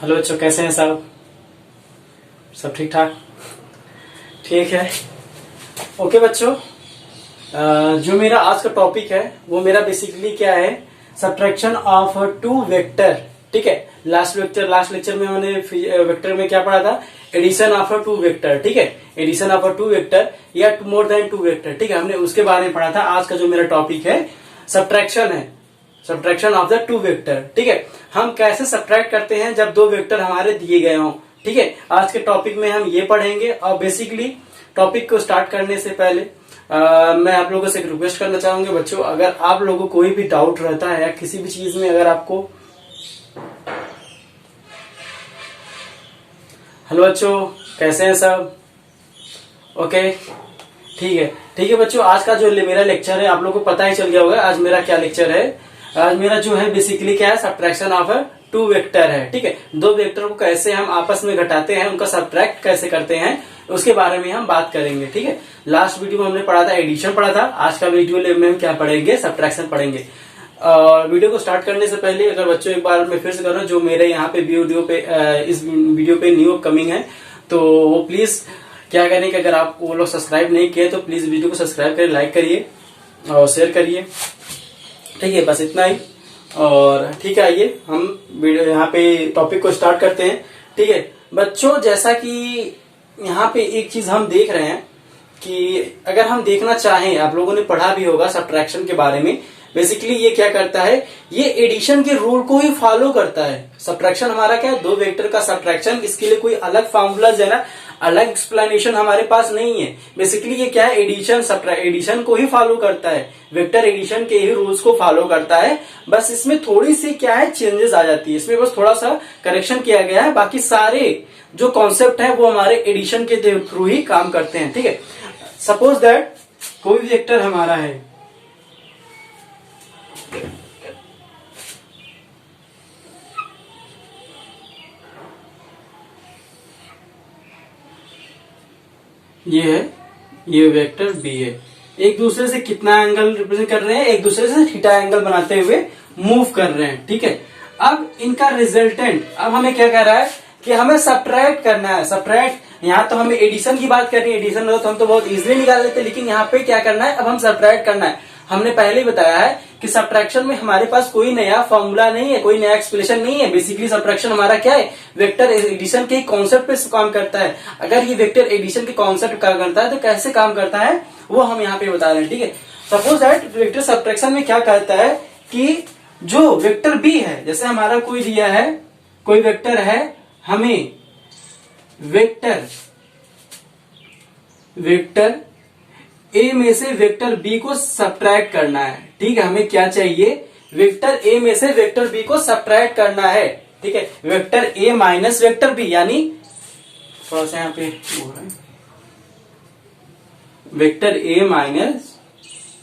Hello बच्चों, कैसे हैं सब? सब ठीक ठाक? ठीक है। ओके बच्चों, जो मेरा आज का टॉपिक है वो मेरा बेसिकली क्या है, सब्ट्रैक्शन ऑफ टू वेक्टर। ठीक है। लास्ट लेक्चर में हमने वेक्टर में क्या पढ़ा था, एडिशन ऑफ टू वेक्टर। ठीक है, एडिशन ऑफ टू वेक्टर या मोर देन टू वेक्टर। ठीक है, हमने उसके बारे में पढ़ा था। आज का जो मेरा टॉपिक है सब्ट्रैक्शन है, subtraction of the two vector. ठीक है, हम कैसे सब्ट्रैक्ट करते हैं जब दो वेक्टर हमारे दिए गए हों। ठीक है, आज के टॉपिक में हम ये पढ़ेंगे। और बेसिकली टॉपिक को स्टार्ट करने से पहले मैं आप लोगों से एक रिक्वेस्ट करना चाहूंगा बच्चों, अगर आप लोगों को कोई भी डाउट रहता है या किसी भी चीज में अगर आपको, हेलो बच्चों, कैसे हैं सब? ओके, ठीक है बच्चों, आज का जो मेरा लेक्चर है आप लोगों को पता ही चल गया होगा आज मेरा क्या लेक्चर है। आज मेरा जो है बेसिकली क्या है, सब्ट्रैक्शन ऑफ टू वेक्टर है। ठीक है, दो वेक्टर को कैसे हम आपस में घटाते हैं, उनका सब्ट्रैक्ट कैसे करते हैं, उसके बारे में हम बात करेंगे। ठीक है, लास्ट वीडियो में हमने पढ़ा था एडिशन पढ़ा था, आज का वीडियो में हम क्या पढ़ेंगे, सब्ट्रैक्शन पढ़ेंगे। वीडियो को स्टार्ट करने से पहले अगर बच्चों एक बार मैं फिर से कर रहा हूँ, जो मेरे यहाँ पे वीडियो पे इस वीडियो पे न्यू अपकमिंग है तो वो प्लीज क्या करें कि अगर आप वो लोग सब्सक्राइब नहीं किए तो प्लीज वीडियो को सब्सक्राइब करिए, लाइक करिए और शेयर करिए। ठीक है, बस इतना ही। और ठीक है, आइए हम वीडियो यहाँ पे टॉपिक को स्टार्ट करते हैं। ठीक है बच्चों, जैसा कि यहाँ पे एक चीज हम देख रहे हैं कि अगर हम देखना चाहें, आप लोगों ने पढ़ा भी होगा सब्ट्रैक्शन के बारे में। बेसिकली ये क्या करता है, ये एडिशन के रूल को ही फॉलो करता है। सब्ट्रैक्शन हमारा क्या है, दो वेक्टर का सब्ट्रैक्शन, इसके लिए कोई अलग फॉर्मूला जो है ना, अलग एक्सप्लेनेशन हमारे पास नहीं है। बेसिकली ये क्या है, एडिशन को ही फॉलो करता है, वेक्टर एडिशन के ही रूल्स को फॉलो करता है। बस इसमें थोड़ी सी क्या है, चेंजेस आ जाती है, इसमें बस थोड़ा सा करेक्शन किया गया है। बाकी सारे जो कॉन्सेप्ट है वो हमारे एडिशन के थ्रू ही काम करते हैं। ठीक है, सपोज दैट कोई वेक्टर हमारा है, ये वेक्टर बी है, एक दूसरे से कितना एंगल रिप्रेजेंट कर रहे हैं, एक दूसरे से थीटा एंगल बनाते हुए मूव कर रहे हैं। ठीक है, अब इनका रिजल्टेंट, अब हमें क्या कह रहा है कि हमें सब्ट्रैक्ट करना है। सब्ट्रैक्ट, यहाँ तो हमें एडिशन की बात करनी है, एडिशन तो हम तो बहुत इजीली निकाल लेते, लेकिन यहाँ पे क्या करना है, अब हम सब्ट्रैक्ट करना है। हमने पहले ही बताया है कि सब्ट्रैक्शन में हमारे पास कोई नया फॉर्मूला नहीं है, कोई नया एक्सप्लेनेशन नहीं है। बेसिकली सब्ट्रैक्शन हमारा क्या है, वेक्टर एडिशन के कॉन्सेप्ट पे काम करता है। अगर ये वेक्टर एडिशन के कॉन्सेप्ट काम करता है तो कैसे काम करता है वो हम यहाँ पे बता रहे हैं। ठीक है, सपोज दैट वेक्टर सब्ट्रैक्शन में क्या कहता है कि जो वेक्टर बी है, जैसे हमारा कोई दिया है, कोई वेक्टर है, हमें वेक्टर ए में से वेक्टर बी को सब्ट्रैक्ट करना है। ठीक है, हमें क्या चाहिए, वेक्टर ए में से वेक्टर बी को सब्ट्रैक्ट करना है। ठीक है, vector A minus vector B, यानी थोड़ा सा यहाँ पे हो रहा है, vector A minus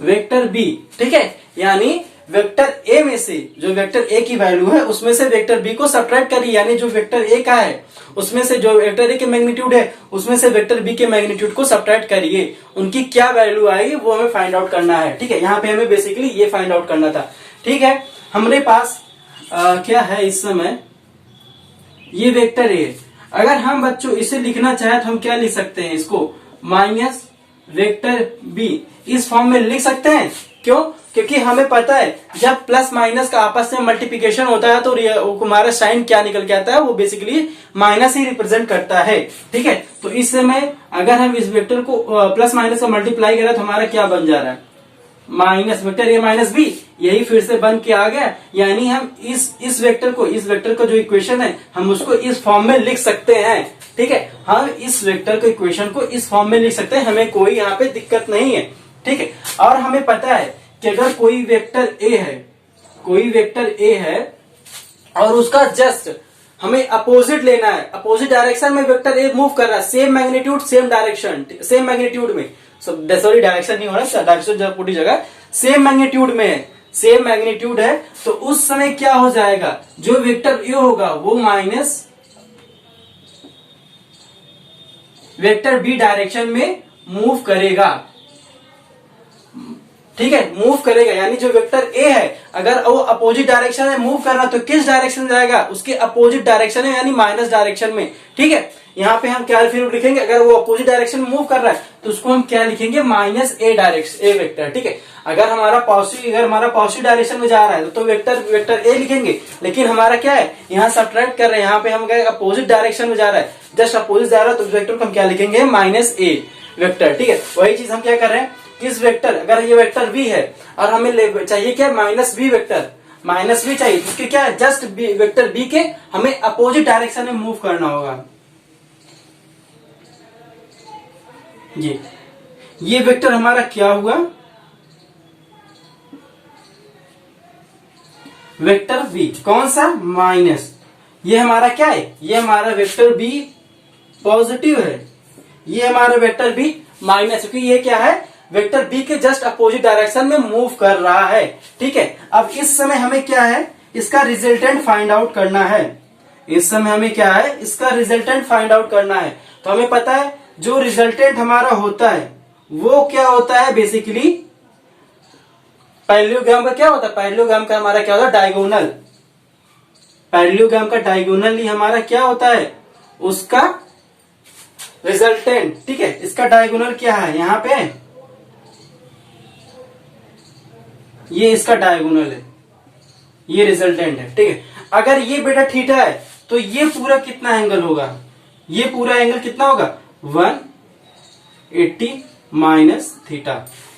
vector B. ठीक है, यानी वेक्टर ए में से जो वेक्टर ए की वैल्यू है उसमें से वेक्टर बी को सब्ट्रैक्ट करिए, यानी जो वेक्टर ए का है उसमें से जो वेक्टर ए के मैग्नीट्यूड है उसमें से वेक्टर बी के मैग्नीट्यूड को सब्ट्रैक्ट करिए, उनकी क्या वैल्यू आएगी वो हमें फाइंड आउट करना है। ठीक है, यहाँ पे हमें बेसिकली ये फाइंड आउट करना था। ठीक है, हमारे पास क्या है इस समय, ये वेक्टर ए। अगर हम बच्चों इसे लिखना चाहे तो हम क्या लिख सकते हैं, इसको माइनस वेक्टर बी इस फॉर्म में लिख सकते हैं। क्यों? क्योंकि हमें पता है जब प्लस माइनस का आपस में मल्टीप्लिकेशन होता है तो हमारा साइन क्या निकल के आता है, वो बेसिकली माइनस ही रिप्रेजेंट करता है। ठीक है, तो इस समय अगर हम इस वेक्टर को प्लस माइनस का मल्टीप्लाई करें तो हमारा क्या बन जा रहा है, minus vector A minus B, यही फिर से बन के आ गया। यानी हम इस वेक्टर को जो इक्वेशन है हम उसको इस फॉर्म में लिख सकते हैं। ठीक है, हम इस वेक्टर को इक्वेशन को इस फॉर्म में लिख सकते हैं, हमें कोई यहाँ पे दिक्कत नहीं है। ठीक है, और हमें पता है कि अगर कोई वेक्टर ए है और उसका जस्ट हमें अपोजिट लेना है, अपोजिट डायरेक्शन में वेक्टर ए मूव कर रहा है, same magnitude same direction, same magnitude में, सॉरी डायरेक्शन नहीं हो रहा, डायरेक्शन पूरी जगह सेम मैग्नीट्यूड में है, सेम मैग्नीट्यूड है, तो उस समय क्या हो जाएगा, जो वेक्टर ए होगा वो माइनस वेक्टर बी डायरेक्शन में मूव करेगा। ठीक है, मूव करेगा, यानी जो वेक्टर ए है अगर वो अपोजिट डायरेक्शन में मूव कर रहा है तो किस डायरेक्शन जाएगा, उसके अपोजिट डायरेक्शन में, यानी माइनस डायरेक्शन में। ठीक है, यहाँ पे हम क्या फिर लिखेंगे, अगर वो अपोजिट डायरेक्शन में मूव कर रहा है तो उसको हम क्या लिखेंगे, माइनस ए डायरेक्शन, ए वेक्टर। ठीक है, अगर हमारा पॉजिटिव डायरेक्शन में जा रहा है तो वेक्टर ए लिखेंगे, लेकिन हमारा क्या है, यहाँ सब्ट्रैक्ट कर रहे हैं, यहाँ पे हम अपोजिट डायरेक्शन में जा रहा है, जस्ट अपोजिट जा रहा है, तो उस वेक्टर को हम क्या लिखेंगे, माइनस ए वेक्टर। ठीक है, वही चीज हम क्या कर रहे हैं, इस वेक्टर, अगर ये वेक्टर v है और हमें चाहिए क्या, minus b vector, minus b चाहिए, इसके क्या है, जस्ट वेक्टर b के हमें अपोजिट डायरेक्शन में मूव करना होगा। ये वेक्टर हमारा क्या हुआ, वेक्टर v, कौन सा, माइनस, ये हमारा क्या है, ये हमारा वेक्टर b पॉजिटिव है, ये हमारा वेक्टर b माइनस, क्योंकि ये क्या है, वेक्टर b के जस्ट अपोजिट डायरेक्शन में मूव कर रहा है। ठीक है, अब इस समय हमें क्या है, इसका रिजल्टेंट फाइंड आउट करना है। इस समय हमें क्या है, इसका रिजल्टेंट फाइंड आउट करना है। तो हमें पता है जो रिजल्टेंट हमारा होता है वो क्या होता है, बेसिकली पैरेललोग्राम का क्या होता है, पैरेललोग्राम का हमारा क्या होता है, डायगोनल, पैरेललोग्राम का डायगोनल ही हमारा क्या होता है, उसका रिजल्टेंट। ठीक है, इसका डायगोनल क्या है, यहाँ पे ये इसका डायगोनल है, ये रिजल्टेंट है। ठीक है, अगर ये बेटा थीटा है तो ये पूरा कितना एंगल होगा, ये पूरा एंगल कितना होगा, 180 माइनस थीटा,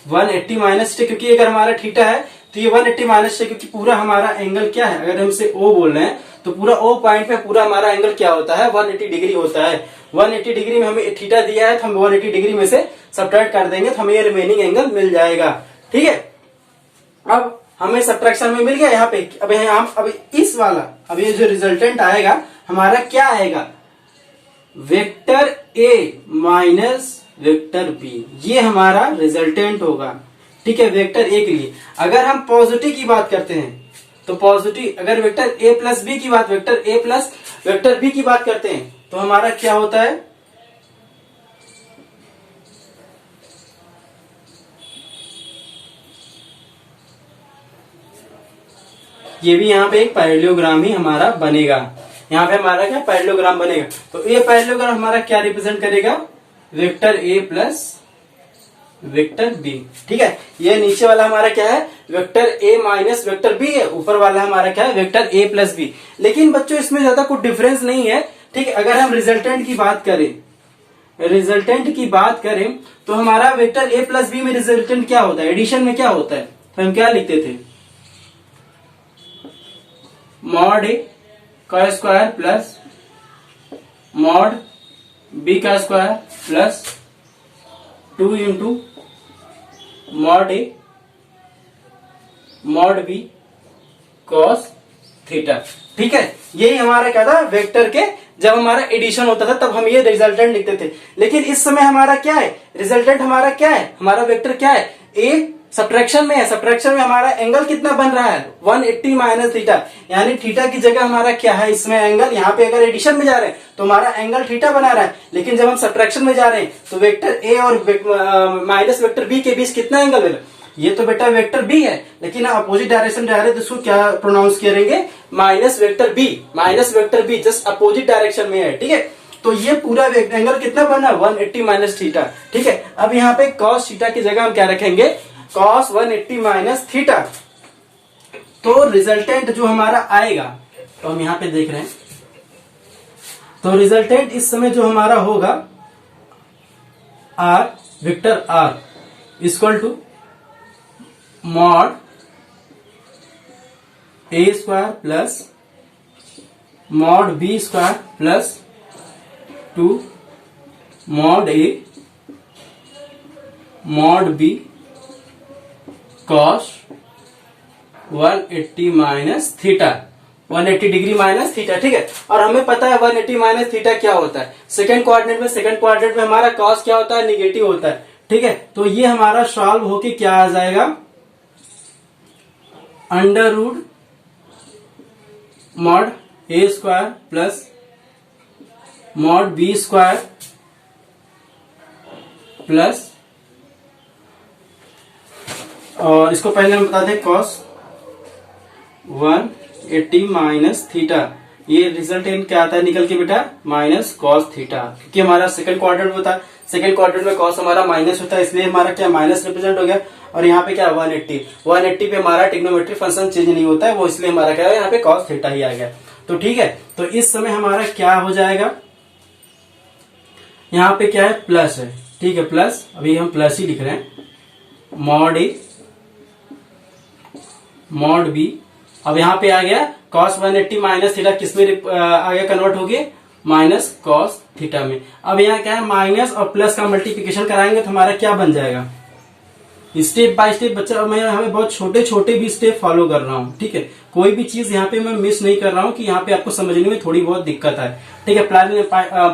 180 माइनस थीटा, क्योंकि अगर हमारा थीटा है तो ये 180 माइनस थीटा, क्योंकि पूरा हमारा एंगल क्या है, अगर हमसे O बोल रहे हैं तो पूरा O पॉइंट पे पूरा हमारा एंगल क्या होता है, 180 डिग्री होता है। 180 डिग्री में हमें थीटा दिया है तो हम 180 डिग्री में से सब्ट्रैक्ट कर देंगे तो हमें ये रिमेनिंग एंगल मिल जाएगा। ठीक है, अब हमें सब्ट्रैक्शन में मिल गया यहाँ पे। अब इस वाला, अब ये जो रिजल्टेंट आएगा हमारा क्या आएगा, vector A minus vector B, ये हमारा रिजल्टेंट होगा। ठीक है, वेक्टर ए के लिए अगर हम पॉजिटिव की बात करते हैं तो पॉजिटिव, अगर वेक्टर ए प्लस बी की बात, vector A plus vector B की बात करते हैं तो हमारा क्या होता है, ये भी यहाँ पे एक पैरेललोग्राम ही हमारा बनेगा, यहाँ पे हमारा क्या पैरेललोग्राम बनेगा। तो ये पैरेललोग्राम हमारा क्या रिप्रेजेंट करेगा, vector A plus vector B. ठीक है, ये नीचे वाला हमारा क्या है, vector A minus vector B है, ऊपर वाला हमारा क्या है, वेक्टर ए प्लस बी। लेकिन बच्चों इसमें ज्यादा कुछ डिफरेंस नहीं है। ठीक है, अगर हम रिजल्टेंट की बात करें, रिजल्टेंट की बात करें तो हमारा वेक्टर ए प्लस बी में रिजल्टेंट क्या होता है, एडिशन में क्या होता है, तो हम क्या लिखते थे, मॉड ए का स्क्वायर प्लस मॉड बी का square plus 2 into mod A mod B cos theta. ठीक है, यही हमारा क्या था, वेक्टर के जब हमारा एडिशन होता था तब हम ये रिजल्टेंट लिखते थे। लेकिन इस समय हमारा क्या है, रिजल्टेंट हमारा क्या है, हमारा वेक्टर क्या है, ए सब्ट्रैक्शन में है, सब्ट्रैक्शन में हमारा एंगल कितना बन रहा है, 180 माइनस थीटा, यानी थीटा की जगह हमारा क्या है इसमें एंगल, यहाँ पे अगर एडिशन में जा रहे हैं तो हमारा एंगल थीटा बना रहा है, लेकिन जब हम सब्ट्रैक्शन में जा रहे हैं तो वेक्टर ए और माइनस वेक्टर बी के बीच कितना एंगल है, ये तो बेटा वेक्टर बी है, लेकिन अपोजिट डायरेक्शन जा रहे हैं तो इसको क्या प्रोनाउंस करेंगे, minus vector B, minus vector B just opposite direction में है। ठीक है, तो ये पूरा एंगल कितना बना, 180 माइनस थीटा। ठीक है, अब यहाँ पे कॉस थीटा की जगह हम क्या रखेंगे, कॉस 180 माइनस थीटा। तो रिजल्टेंट जो हमारा आएगा, तो हम यहाँ पे देख रहे हैं, तो रिजल्टेंट इस समय जो हमारा होगा R, vector R equal to mod A square plus mod B square plus 2 mod A mod B cos 180 minus theta, 180 degree minus theta. ठीक है, और हमें पता है 180 माइनस थीटा क्या होता है, सेकंड क्वाड्रेंट में हमारा कॉस क्या होता है, निगेटिव होता है। ठीक है, तो ये हमारा सॉल्व होके क्या आ जाएगा, under root mod A square plus mod B square plus और इसको पहले हम बता दें cos 180 माइनस थीटा, ये रिजल्टेंट क्या आता है निकल के बेटा माइनस कॉस थीटा, क्योंकि हमारा सेकंड क्वाड्रेंट होता है, सेकंड क्वाड्रेंट में कॉस हमारा माइनस होता है, इसलिए हमारा क्या माइनस रिप्रेजेंट हो गया। और यहाँ पे क्या 180 पे हमारा ट्रिग्नोमेट्रिक फंक्शन चेंज नहीं होता है, वो इसलिए हमारा क्या है यहाँ पे कॉस थीटा ही आ गया। तो ठीक है, तो इस समय हमारा क्या हो जाएगा, यहाँ पे क्या है प्लस है, ठीक है प्लस, अभी हम प्लस ही लिख रहे हैं, मॉड ए मॉड बी। अब यहाँ पे आ गया cos 180 माइनस थीटा किसमें आ गया कन्वर्ट हो गया माइनस कॉस थीटा में। अब यहाँ क्या है माइनस और प्लस का मल्टीप्लिकेशन कराएंगे तो हमारा क्या बन जाएगा, स्टेप बाय स्टेप बच्चा मैं हमें बहुत छोटे छोटे भी स्टेप फॉलो कर रहा हूँ, ठीक है, कोई भी चीज यहाँ पे मैं मिस नहीं कर रहा हूँ कि यहाँ पे आपको समझने में थोड़ी बहुत दिक्कत है, ठीक है।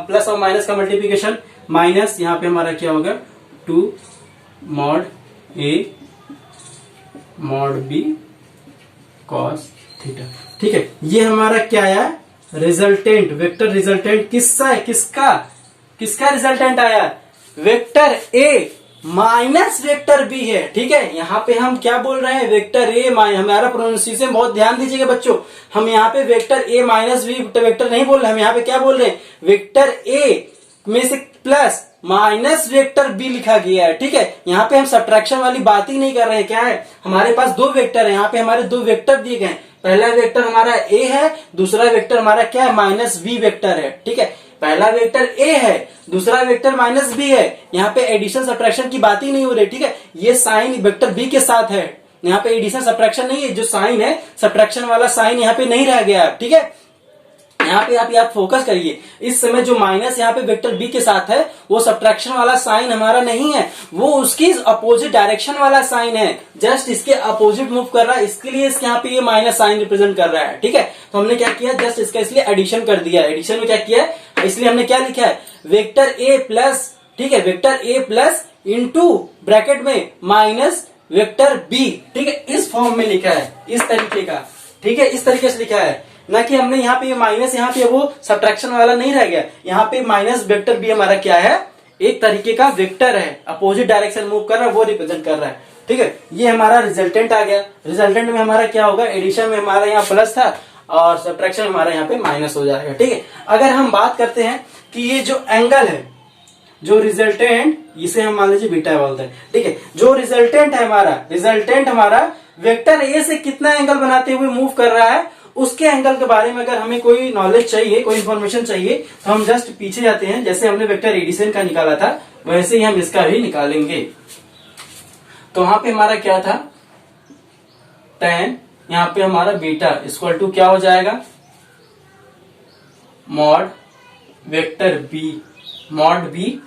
प्लस और माइनस का मल्टीप्लिकेशन, माइनस यहाँ पे हमारा क्या होगा 2 mod A mod B cos theta, ठीक है। ये हमारा क्या आया रिजल्टेंट, वेक्टर रिजल्टेंट किसका है, किसका रिजल्टेंट आया, vector A minus vector B है, ठीक है। यहाँ पे हम क्या बोल रहे हैं वेक्टर ए हमारा प्रोनाउंसिएशन बहुत ध्यान दीजिएगा बच्चों, हम यहाँ पे vector A minus B vector नहीं बोल रहे, हम यहाँ पे क्या बोल रहे हैं वेक्टर ए में से प्लस माइनस वेक्टर बी लिखा गया है, ठीक है। यहाँ पे हम सब्ट्रैक्शन वाली बात ही नहीं कर रहे हैं, क्या है हमारे पास दो वेक्टर है, यहाँ पे हमारे दो वेक्टर दिए गए, पहला वेक्टर हमारा ए है, दूसरा वेक्टर हमारा क्या है माइनस बी वेक्टर है, ठीक है। पहला वेक्टर ए है, दूसरा वेक्टर माइनस बी है, यहाँ पे एडिशन सब्ट्रैक्शन की बात ही नहीं हो रही, ठीक है। ये साइन वेक्टर बी के साथ है, यहाँ पे एडिशन सब्ट्रैक्शन नहीं है, जो साइन है सब्ट्रैक्शन वाला साइन यहाँ पे नहीं रह गया, ठीक है। यहाँ पे आप याद फोकस करिए, इस समय जो माइनस यहाँ पे वेक्टर बी के साथ है वो सब्ट्रैक्शन वाला साइन हमारा नहीं है, वो उसकी अपोजिट डायरेक्शन वाला साइन है, जस्ट इसके अपोजिट मूव कर रहा है, इसके लिए इसके यहाँ पे ये माइनस साइन रिप्रेजेंट कर रहा है, ठीक है। तो हमने क्या किया जस्ट इसका इसलिए एडिशन कर दिया, एडिशन में क्या किया है इसलिए हमने क्या लिखा है वेक्टर ए प्लस, ठीक है, vector A plus into bracket में माइनस वेक्टर बी, ठीक है, इस फॉर्म में लिखा है इस तरीके का, ठीक है, इस तरीके से लिखा है, ना कि हमने यहाँ पे माइनस यहाँ पे वो सब्ट्रैक्शन वाला नहीं रह गया, यहाँ पे माइनस वेक्टर बी हमारा क्या है एक तरीके का वेक्टर है, अपोजिट डायरेक्शन मूव कर रहा है वो रिप्रेजेंट कर रहा है, ठीक है। ये हमारा रिजल्टेंट आ गया, रिजल्टेंट में हमारा क्या होगा एडिशन में हमारा यहाँ प्लस था और सब्ट्रैक्शन हमारा यहाँ पे माइनस हो जाएगा, ठीक है। अगर हम बात करते हैं कि ये जो एंगल है जो रिजल्टेंट इसे हम मान लीजिए बीटा बोलते हैं, ठीक है, जो रिजल्टेंट है हमारा रिजल्टेंट हमारा वेक्टर ए से कितना एंगल बनाते हुए मूव कर रहा है उसके एंगल के बारे में अगर हमें कोई नॉलेज चाहिए कोई इन्फॉर्मेशन चाहिए तो हम जस्ट पीछे जाते हैं, जैसे हमने वेक्टर एडिशन का निकाला था वैसे ही हम इसका भी निकालेंगे। तो वहां पे हमारा क्या था tan, यहाँ पे हमारा बीटा इक्वल टू क्या हो जाएगा mod vector B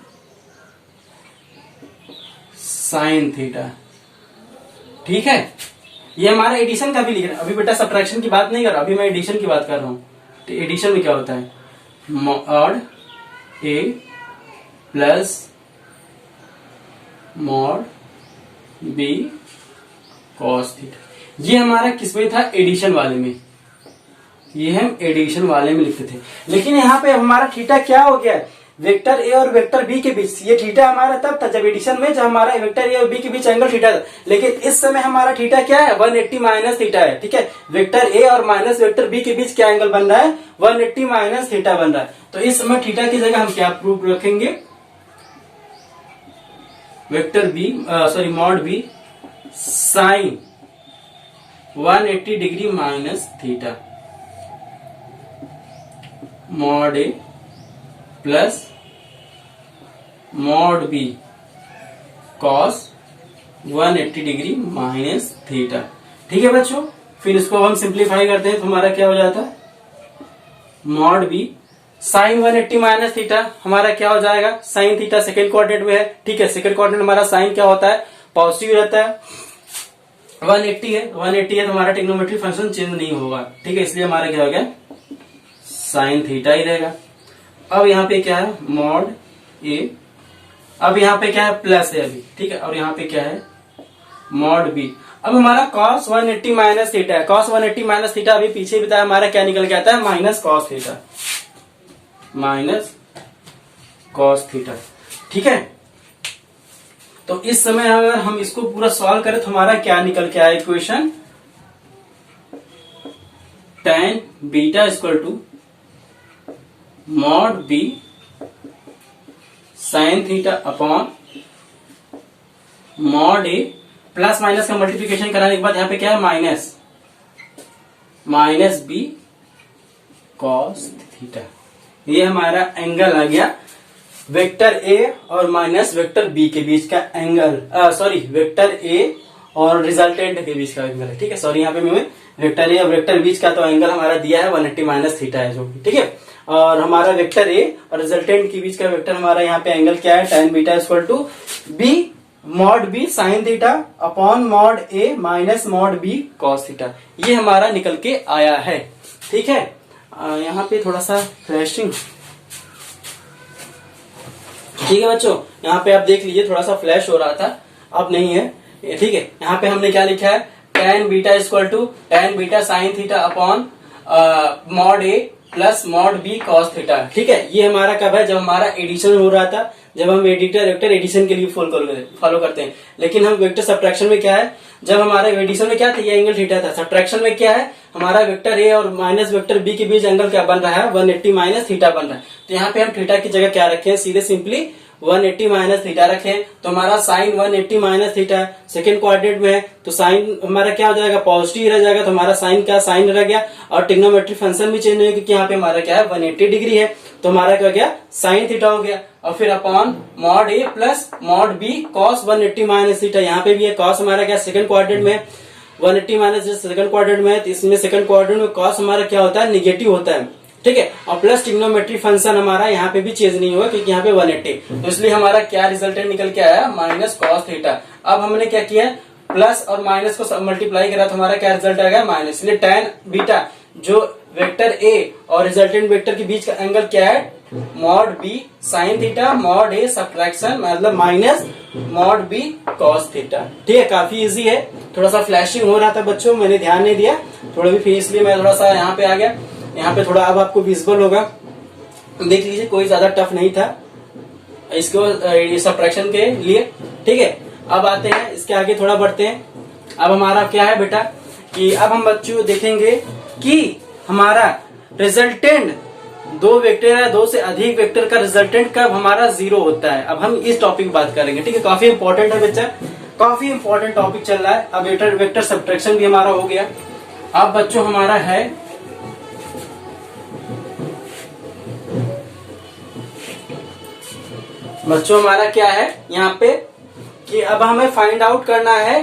sine theta, ठीक है। ये हमारा एडिशन का भी लिख रहा है, अभी बेटा सब्ट्रैक्शन की बात नहीं कर रहा, अभी मैं एडिशन की बात कर रहा हूँ। तो एडिशन में क्या होता है mod A plus mod B cos theta, ये हमारा किसमें था एडिशन वाले में, ये हम एडिशन वाले में लिखते थे, लेकिन यहाँ पे हमारा थीटा क्या हो गया वेक्टर ए और वेक्टर बी के बीच, ये थीटा हमारा तब था जब एडिशन में जब हमारा वेक्टर ए और बी के बीच एंगल थीटा था, लेकिन इस समय हमारा थीटा क्या है 180 माइनस थीटा है, ठीक है। वेक्टर ए और माइनस वेक्टर बी के बीच क्या एंगल बन रहा है 180 माइनस थीटा बन रहा है, तो इस समय थीटा की जगह हम क्या प्रूफ रखेंगे vector B mod B sine 180 degree minus theta mod A plus mod B cos 180 degree minus theta, ठीक है बच्चों। फिर इसको हम सिंप्लीफाई करते हैं तो हमारा क्या हो जाता है mod B sine 180 minus theta, हमारा क्या हो जाएगा साइन थीटा सेकेंड क्वाड्रेंट में है, ठीक है। सेकेंड क्वाड्रेंट हमारा साइन क्या होता है पॉजिटिव रहता है, 180 है तो हमारा ट्रिग्नोमेट्रिक फंक्शन चेंज नहीं होगा, ठीक है, इसलिए हमारा क्या हो गया साइन थीटा ही रहेगा। अब यहाँ पे क्या है मॉड ए, अब यहाँ पे क्या है प्लस है अभी, ठीक है, और यहाँ पे क्या है मॉड बी। अब हमारा cos 180 माइनस थीटा है, cos 180 माइनस थीटा अभी पीछे बताया हमारा क्या निकल के आता है माइनस cos थीटा, ठीक है। तो इस समय अगर हम इसको पूरा सॉल्व करें तो हमारा क्या निकल के आया equation, tan beta equal to mod B sine theta upon mod A, plus minus का मल्टीप्लिकेशन कराने के बाद यहाँ पे क्या है माइनस बी कॉस थीटा। ये हमारा एंगल आ गया वेक्टर ए और माइनस वेक्टर बी के बीच का एंगल, सॉरी वेक्टर ए और रिजल्टेंट के बीच का एंगल है। ठीक है, सॉरी यहाँ पे मैं वेक्टर ए और वेक्टर बीच का तो एंगल हमारा दिया है 180 माइनस थीटा है जो, ठीक है। और हमारा वेक्टर ए और रिजल्टेंट के बीच का वेक्टर हमारा यहाँ पे एंगल क्या है, tan beta equal to B mod B sine theta upon mod A minus mod B cos theta. ये हमारा निकल के आया है। ठीक है, यहाँ पे थोड़ा सा फ्लैशिंग, ठीक है बच्चों, यहाँ पे आप देख लीजिए थोड़ा सा फ्लैश हो रहा था, अब नहीं है। ठीक है, यहाँ पे हमने क्या लिखा है, tan beta equal to tan beta sine theta upon mod A plus mod B cos theta. ठीक है, ये हमारा कब है, जब हमारा एडिशन हो रहा था, जब हम वेक्टर एडिशन के लिए फॉलो करते हैं। लेकिन हम वेक्टर सब्ट्रैक्शन में क्या है, जब हमारा एडिशन में क्या था, ये एंगल थीटा था, सब्ट्रैक्शन में क्या है, हमारा वेक्टर ए और माइनस वेक्टर बी के बीच एंगल क्या बन रहा है, 180 माइनस थीटा बन रहा है। तो यहाँ पे हम थीटा की जगह क्या रखे हैं, सीधे सिंपली 180 माइनस थीटा रखें, तो हमारा sine 180 minus theta second quadrant में है, तो साइन हमारा क्या हो जाएगा, पॉजिटिव रह जाएगा, तो हमारा साइन का साइन रह गया और ट्रिग्नोमेट्रिक फंक्शन भी चेंज नहीं, क्योंकि यहाँ पे हमारा क्या है 180 डिग्री है, तो हमारा क्या गया साइन थीटा हो गया। और फिर upon mod A plus mod B cos 180 minus theta, यहाँ पे भी है कॉस हमारा क्या सेकंड क्वाड्रेंट में, 180 माइनस सेकंड क्वाड्रेंट में है, तो इसमें सेकंड क्वाड्रेंट में कॉस हमारा क्या होता है, निगेटिव होता है। ठीक है, और प्लस ट्रिग्नोमेट्रिक फंक्शन हमारा यहाँ पे भी चेंज नहीं हुआ, क्योंकि यहाँ पे 180, तो इसलिए हमारा क्या रिजल्टेंट निकल के आया, माइनस कॉस थीटा। अब हमने क्या किया, प्लस और माइनस को मल्टीप्लाई करा तो हमारा क्या रिजल्ट आ गया, माइनस। इसलिए tan बीटा जो वेक्टर ए और रिजल्टेंट वेक्टर के बीच का एंगल क्या है, mod B sine theta mod A subtraction मतलब minus mod B cos theta. ठीक है, काफी इजी है। थोड़ा सा फ्लैशिंग हो रहा था बच्चों, मैंने ध्यान नहीं दिया थोड़ा भी, फिर इसलिए मैं थोड़ा सा यहाँ पे आ गया। यहाँ पे थोड़ा अब आपको विजिबल होगा, देख लीजिए, कोई ज्यादा टफ नहीं था इसको सब्ट्रैक्शन के लिए। ठीक है, अब आते हैं इसके आगे थोड़ा बढ़ते हैं। अब हमारा क्या है बेटा कि अब हम बच्चों देखेंगे कि हमारा रिजल्टेंट दो वेक्टर है, दो से अधिक वेक्टर का रिजल्टेंट कब हमारा 0 होता है। अब हम इस टॉपिक बात करेंगे। ठीक है, काफी इंपॉर्टेंट है बच्चा, काफी इंपॉर्टेंट टॉपिक चल रहा है। अब वेक्टर सब्ट्रैक्शन भी हमारा हो गया। अब बच्चों हमारा है हमारा क्या है यहाँ पे कि अब हमें फाइंड आउट करना है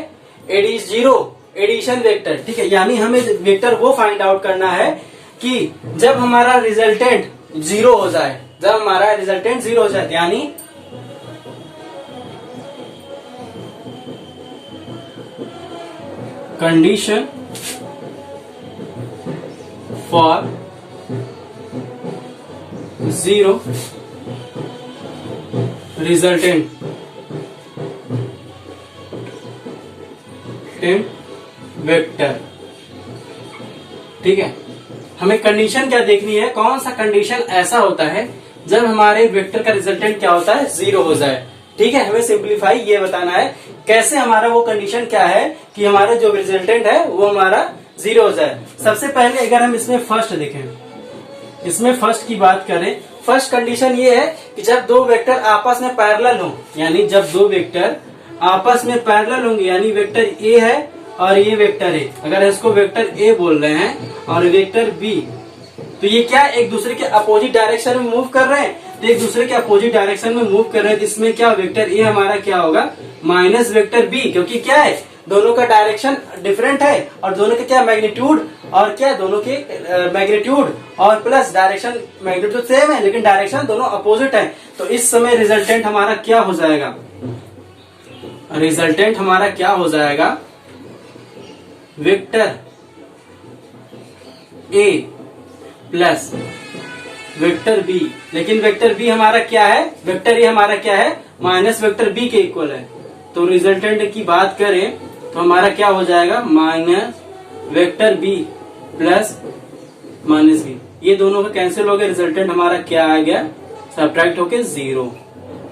एडिशन वेक्टर। ठीक है, यानी हमें वेक्टर वो फाइंड आउट करना है कि जब हमारा रिजल्टेंट 0 हो जाए, जब हमारा रिजल्टेंट 0 हो जाए, यानी कंडीशन फॉर 0 रिजल्टेंट वेक्टर। ठीक है, हमें कंडीशन क्या देखनी है, कौन सा कंडीशन ऐसा होता है जब हमारे वेक्टर का रिजल्टेंट क्या होता है, 0 हो जाए। ठीक है, हमें सिंप्लीफाई ये बताना है कैसे हमारा वो कंडीशन क्या है कि हमारा जो रिजल्टेंट है वो हमारा 0 हो जाए। सबसे पहले अगर हम इसमें फर्स्ट देखें, इसमें फर्स्ट की बात करें, फर्स्ट कंडीशन ये है कि जब दो वेक्टर आपस में पैरेलल हो, यानी जब दो वेक्टर आपस में पैरेलल होंगे, यानी वेक्टर ए है और ये वेक्टर ए, अगर इसको वेक्टर ए बोल रहे हैं और वेक्टर बी, तो ये क्या एक दूसरे के अपोजिट डायरेक्शन में मूव कर रहे हैं, तो एक दूसरे के अपोजिट डायरेक्शन में मूव कर रहे हैं, तो इसमें क्या वेक्टर ए हमारा क्या होगा, माइनस वेक्टर बी, क्योंकि क्या है दोनों का डायरेक्शन डिफरेंट है और दोनों के क्या मैग्नीट्यूड और क्या दोनों के मैग्नीट्यूड और प्लस डायरेक्शन, मैग्नीट्यूड सेम है लेकिन डायरेक्शन दोनों अपोजिट है। तो इस समय रिजल्टेंट हमारा क्या हो जाएगा, रिजल्टेंट हमारा क्या हो जाएगा, vector A plus vector B, लेकिन वेक्टर बी हमारा क्या है, वेक्टर ए हमारा क्या है, माइनस वेक्टर बी के इक्वल है। तो रिजल्टेंट की बात करें तो हमारा क्या हो जाएगा, minus vector B plus minus B, ये दोनों का कैंसिल हो गया, रिजल्टेंट हमारा क्या आ गया, सब्ट्रैक्ट होके 0।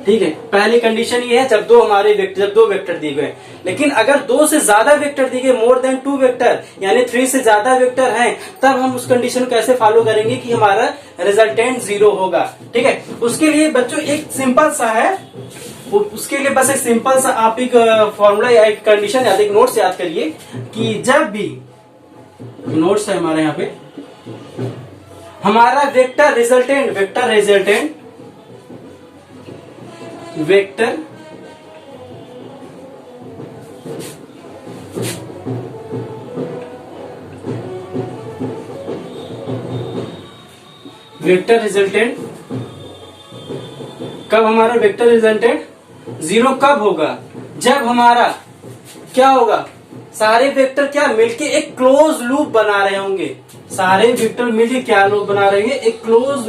ठीक है, पहली कंडीशन ये है जब दो वेक्टर दिए गए। लेकिन अगर दो से ज्यादा वेक्टर दिए गए, मोर देन 2 वेक्टर, यानी 3 से ज्यादा वेक्टर हैं, तब हम उस कंडीशन को कैसे फॉलो करेंगे कि हमारा रिजल्टेंट 0 होगा। ठीक है, उसके लिए बच्चों एक सिंपल सा है, उसके लिए बस एक सिंपल सा आप एक फॉर्मूला या एक कंडीशन याद, एक नोट्स याद करिए कि जब भी नोट्स है हमारे यहाँ पे, हमारा वेक्टर रिजल्टेंट वेक्टर रिजल्टेंट कब हमारा वेक्टर रिजल्टेंट 0 कब होगा? जब हमारा क्या होगा, सारे वेक्टर क्या मिलके एक क्लोज लूप बना रहे होंगे। सारे वेक्टर मिलके क्या लूप बना रहे होंगे? एक क्लोज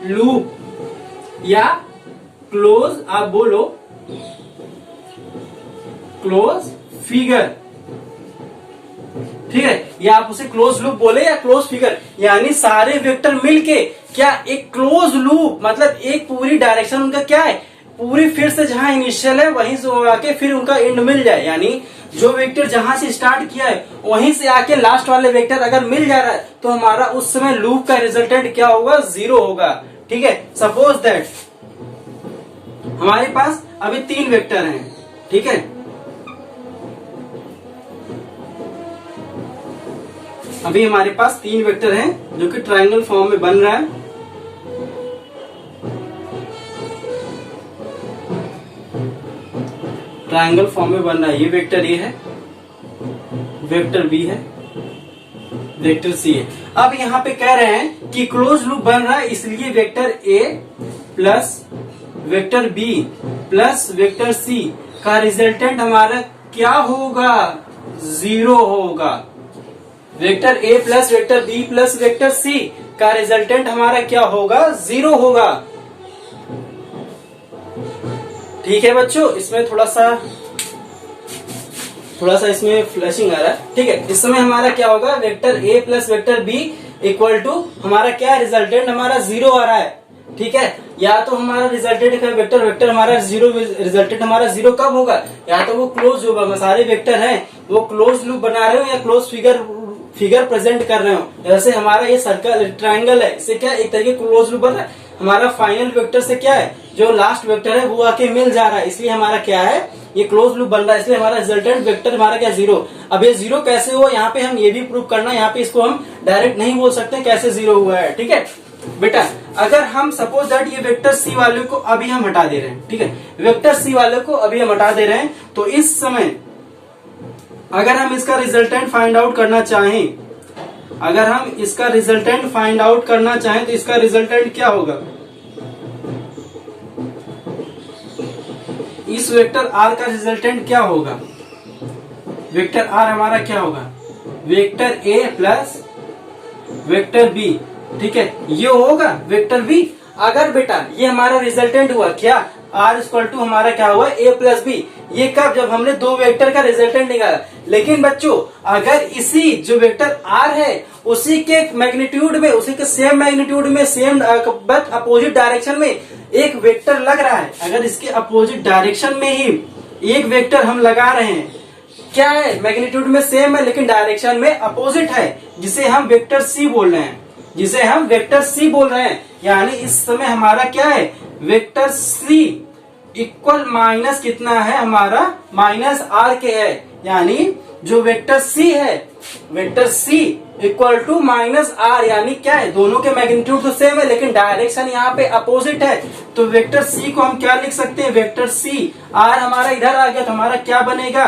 लूप या क्लोज, आप बोलो क्लोज फिगर। ठीक है, या आप उसे क्लोज लूप बोले या क्लोज फिगर, यानी सारे वेक्टर मिलके क्या एक क्लोज लूप, मतलब एक पूरी डायरेक्शन उनका क्या है, पूरी फिर से जहां इनिशियल है वहीं से आके फिर उनका एंड मिल जाए। यानी जो वेक्टर जहां से स्टार्ट किया है वहीं से आके लास्ट वाले वेक्टर अगर मिल जा रहा है तो हमारा उस समय लूप का रिजल्टेंट क्या होगा? 0 होगा। ठीक है, सपोज दैट हमारे पास अभी 3 वेक्टर हैं। ठीक है, अभी हमारे पास 3 वेक्टर हैं जो कि ट्रायंगल फॉर्म में बन रहा है। ट्रायंगल फॉर्म में बन रहा है, ये वेक्टर ए है, वेक्टर बी है, वेक्टर सी है। अब यहाँ पे कह रहे हैं कि क्लोज लूप बन रहा है, इसलिए vector A plus vector B plus vector C का रिजल्टेंट हमारा क्या होगा? 0 होगा। Vector A plus vector B plus vector C का रिजल्टेंट हमारा क्या होगा? 0 होगा। ठीक है बच्चों, इसमें थोड़ा सा इसमें फ्लैशिंग आ रहा है। ठीक है, इस समय हमारा क्या होगा? Vector A plus vector B equal to हमारा क्या रिजल्टेंट हमारा 0 आ रहा है। ठीक है, या तो हमारा रिजल्टेंट वेक्टर हमारा 0, रिजल्टेंट हमारा 0 कब होगा? या तो वो क्लोज होगा, सारे वेक्टर हैं वो क्लोज लूप बना रहे हो या क्लोज फिगर प्रेजेंट कर रहे हो। जैसे हमारा ये सर्कल ट्रायंगल है, इससे क्या एक तरीके क्लोज लूप बन रहा है। हमारा फाइनल वेक्टर से क्या है, जो लास्ट वेक्टर है वो आके मिल जा रहा है, इसलिए हमारा क्या है, ये क्लोज लूप बन रहा है, इसलिए हमारा रिजल्टेंट वेक्टर हमारा क्या 0। अब ये 0 कैसे हुआ, यहाँ पे हम ये भी प्रूव करना, यहाँ पे इसको हम डायरेक्ट नहीं बोल सकते कैसे 0 हुआ है। ठीक है बेटा, अगर हम सपोज दैट ये वेक्टर सी वाले को अभी हम हटा दे रहे हैं। ठीक है, वेक्टर सी वाले को अभी हम हटा दे रहे हैं, तो इस समय अगर हम इसका रिजल्टेंट फाइंड आउट करना चाहें, तो इसका रिजल्टेंट क्या होगा? इस वेक्टर आर का रिजल्टेंट क्या होगा? वेक्टर आर हमारा क्या होगा? Vector A plus vector B. ठीक है, ये होगा वेक्टर बी। अगर बेटा ये हमारा रिजल्टेंट हुआ क्या, आर इक्वल टू हमारा क्या हुआ? ए प्लस बी। ये कब? जब हमने 2 वेक्टर का रिजल्टेंट निकाला। लेकिन बच्चों अगर इसी जो वेक्टर आर है उसी के मैग्नीट्यूड में, उसी के सेम मैग्नीट्यूड में, सेम बट अपोजिट डायरेक्शन में एक वेक्टर लग रहा है, अगर इसके अपोजिट डायरेक्शन में ही एक वेक्टर हम लगा रहे हैं, क्या है, मैग्नीट्यूड में सेम है लेकिन डायरेक्शन में अपोजिट है, जिसे हम वेक्टर सी बोल रहे हैं, यानी इस समय हमारा क्या है, वेक्टर सी इक्वल माइनस कितना है हमारा? माइनस आर के है। यानी जो वेक्टर सी है, vector C equal to minus R, यानी क्या है, दोनों के मैग्नीट्यूड तो सेम है लेकिन डायरेक्शन यहाँ पे अपोजिट है। तो वेक्टर सी को हम क्या लिख सकते हैं? वेक्टर सी, आर हमारा इधर आ गया तो हमारा क्या बनेगा?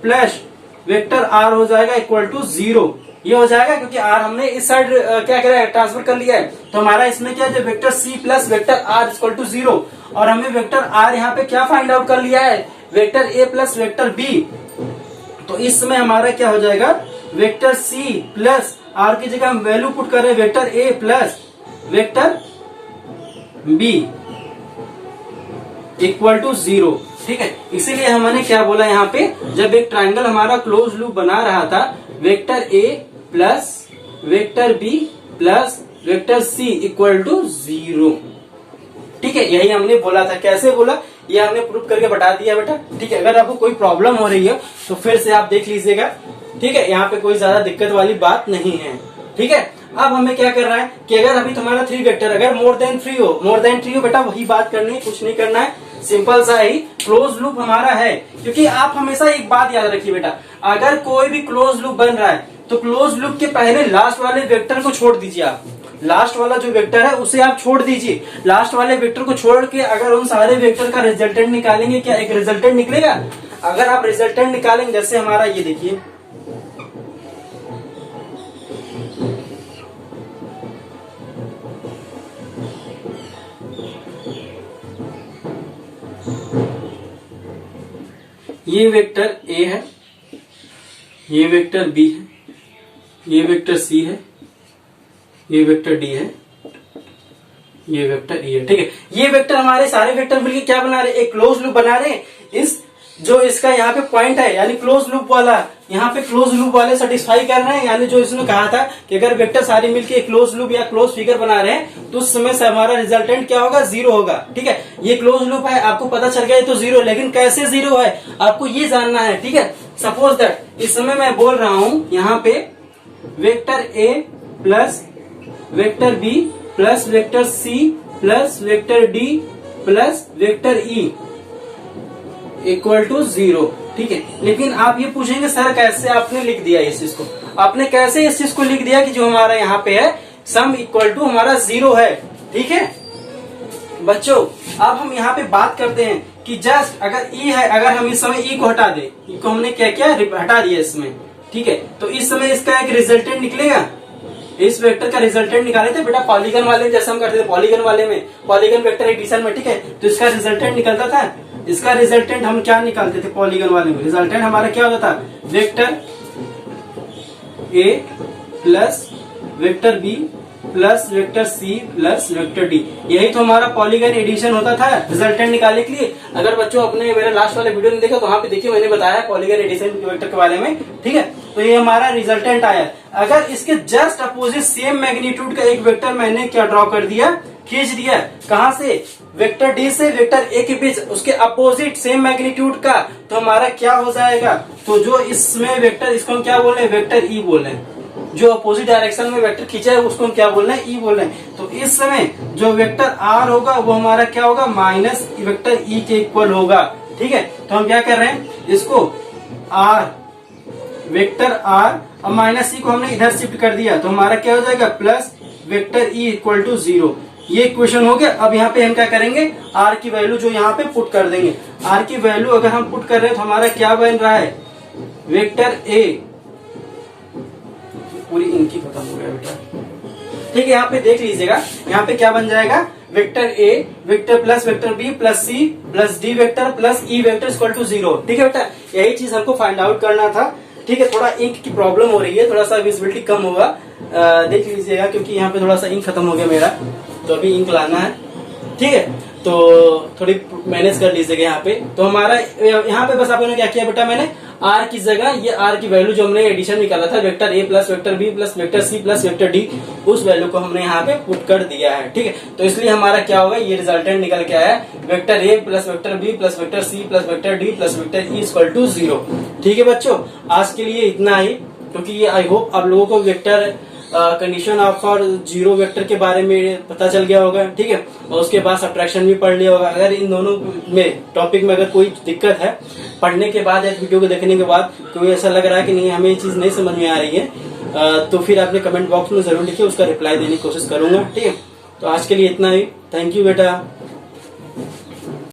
प्लस वेक्टर आर हो जाएगा इक्वल टू 0। ये हो जाएगा क्योंकि आर हमने इस साइड क्या करा है, ट्रांसफर कर लिया है। तो हमारा इसमें क्या है, vector C plus vector R equal to 0, और हमने वेक्टर आर यहाँ पे क्या फाइंड आउट कर लिया है? Vector A plus vector B. तो इस समय हमारा क्या हो जाएगा? वेक्टर सी प्लस आर की जगह हम वैल्यू पुट कर रहे हैं vector A plus vector B equal to 0। ठीक है, इसीलिए हमने क्या बोला यहाँ पे, जब एक ट्रायंगल हमारा क्लोज लूप बना रहा था, vector A plus vector B plus vector C equal to 0। ठीक है, यही हमने बोला था। कैसे बोला ये हमने प्रूफ करके बता दिया बेटा। ठीक है, अगर आपको कोई प्रॉब्लम हो रही है तो फिर से आप देख लीजिएगा। ठीक है, यहाँ पे कोई ज्यादा दिक्कत वाली बात नहीं है। ठीक है, अब हमें क्या करना है कि अगर अभी तुम्हारा 3 वेक्टर अगर मोर देन 3 हो बेटा, वही बात करनी है, कुछ नहीं करना है, सिंपल सा ही क्लोज लूप हमारा है। क्योंकि आप हमेशा एक बात याद रखिए बेटा, अगर कोई भी क्लोज लूप बन रहा है तो क्लोज लूप के पहले लास्ट वाले वेक्टर को छोड़ दीजिए। आप लास्ट वाला जो वेक्टर है उसे आप छोड़ दीजिए। लास्ट वाले वेक्टर को छोड़ के अगर उन सारे वेक्टर का रिजल्टेंट निकालेंगे, क्या एक रिजल्टेंट निकलेगा? अगर आप रिजल्टेंट निकालेंगे, जैसे हमारा ये देखिए, ये वेक्टर ए है, ये वेक्टर बी है, ये वेक्टर सी है, ये वेक्टर डी है, ये वेक्टर ई है। ठीक है, ये वेक्टर हमारे सारे वेक्टर मिलके क्या बना रहे हैं? एक क्लोज लूप बना रहे हैं। इस जो इसका यहाँ पे पॉइंट है यानी क्लोज लूप वाला, यहाँ पे क्लोज लूप वाले सेटिस्फाई कर रहे हैं। यानी जो इसने कहा था कि अगर वेक्टर सारे मिलके एक क्लोज लूप या क्लोज फिगर बना रहे हैं तो उस समय से हमारा रिजल्टेंट क्या होगा? 0 होगा। ठीक है, ये क्लोज लूप है, आपको पता चल गया तो 0, लेकिन कैसे 0 है आपको ये जानना है। ठीक है, सपोज दैट इस समय मैं बोल रहा हूँ यहाँ पे vector A plus vector B plus vector C plus vector D plus vector E equal to 0। ठीक है, लेकिन आप ये पूछेंगे सर कैसे आपने लिख दिया इस चीज को? आपने कैसे इस चीज को लिख दिया कि जो हमारा यहाँ पे है सम इक्वल टू हमारा 0 है। ठीक है बच्चों, अब हम यहाँ पे बात करते हैं कि जस्ट अगर ई है, अगर हम इस समय ई को हटा दें, ई को हमने क्या किया? हटा दिया इसमें। ठीक है, तो इस समय इसका एक रिजल्टेंट निकलेगा। इस वेक्टर का रिजल्टेंट निकाले थे बेटा पॉलीगन वाले में, जैसे हम करते थे पॉलीगन वाले में, पॉलीगन वेक्टर एडिशन में। ठीक है, तो इसका रिजल्टेंट निकलता था। इसका रिजल्टेंट हम क्या निकालते थे पॉलीगन वाले में? रिजल्टेंट हमारा क्या होता था? Vector A plus vector B plus vector C plus vector D, यही तो हमारा पॉलीगन एडिशन होता था रिजल्टेंट निकालने के लिए। अगर बच्चों अपने मेरे लास्ट वाले वीडियो में देखा तो वहां पे देखिए मैंने बताया पॉलीगन एडिशन वेक्टर के बारे में। ठीक है, तो ये हमारा रिजल्टेंट आया। अगर इसके जस्ट अपोजिट सेम मैग्नीट्यूड का एक वेक्टर मैंने क्या ड्रॉ कर दिया? खींच दिया। कहां से? वेक्टर डी से वेक्टर ए के बीच, उसके अपोजिट सेम मैग्नीट्यूड का, तो हमारा क्या हो जाएगा? तो जो इसमें वेक्टर, इसको हम क्या बोल रहे हैं? वेक्टर ई बोल रहे हैं। जो अपोजिट डायरेक्शन में वेक्टर खींचा है उसको हम क्या बोल रहे हैं? ई बोल रहे हैं। तो इस समय जो वेक्टर आर होगा वो हमारा क्या होगा? माइनस वेक्टर ई के इक्वल होगा। ठीक है, तो हम क्या कर रहे हैं? इसको आर वेक्टर आर और माइनस ई को हमने इधर शिफ्ट कर दिया, तो हमारा क्या हो जाएगा? Plus vector E equal to 0। ये इक्वेशन हो गया। अब यहाँ पे हम क्या करेंगे? आर की वैल्यू जो यहाँ पे पुट कर देंगे। आर की वैल्यू अगर हम पुट कर रहे हैं तो हमारा क्या बन रहा है? वेक्टर ए, पूरी इनकी खत्म हो गया बेटा। ठीक है, यहाँ पे देख लीजिएगा, यहाँ पे क्या बन जाएगा? Vector A vector plus vector B plus C plus D vector plus E vector equal to 0। ठीक है बेटा, यही चीज हमको फाइंड आउट करना था। ठीक है, थोड़ा इंक की प्रॉब्लम हो रही है, थोड़ा सा विजिबिलिटी कम होगा, देख लीजिएगा, क्योंकि यहाँ पे थोड़ा सा इंक खत्म हो गया मेरा, तो अभी इंक लाना है। ठीक है, तो थोड़ी मैनेज कर लीजिएगा यहाँ पे। तो हमारा यहाँ पे बस आपने क्या किया बेटा? मैंने आर की जगह ये आर की वैल्यू जो हमने एडिशन निकाला था, vector A plus vector B plus vector C plus vector D, उस वैल्यू को हमने यहाँ पे पुट कर दिया है। ठीक है, तो इसलिए हमारा क्या होगा? ये रिजल्टेंट निकल के आया vector A plus vector B plus vector C plus vector D plus vector E equal to 0। ठीक है बच्चों, आज के लिए इतना ही, क्योंकि ये आई होप आप लोगों को वेक्टर कंडीशन ऑफ और 0 वेक्टर के बारे में पता चल गया होगा। ठीक है, और उसके बाद सब्ट्रैक्शन भी पढ़ लिया होगा। अगर इन दोनों में टॉपिक में अगर कोई दिक्कत है पढ़ने के बाद या वीडियो को देखने के बाद कोई ऐसा लग रहा है कि नहीं हमें ये चीज नहीं समझ में आ रही है, तो फिर आपने कमेंट बॉक्स में जरूर लिखिए, उसका रिप्लाई देने की कोशिश करूंगा। ठीक है, तो आज के लिए इतना ही। थैंक यू बेटा।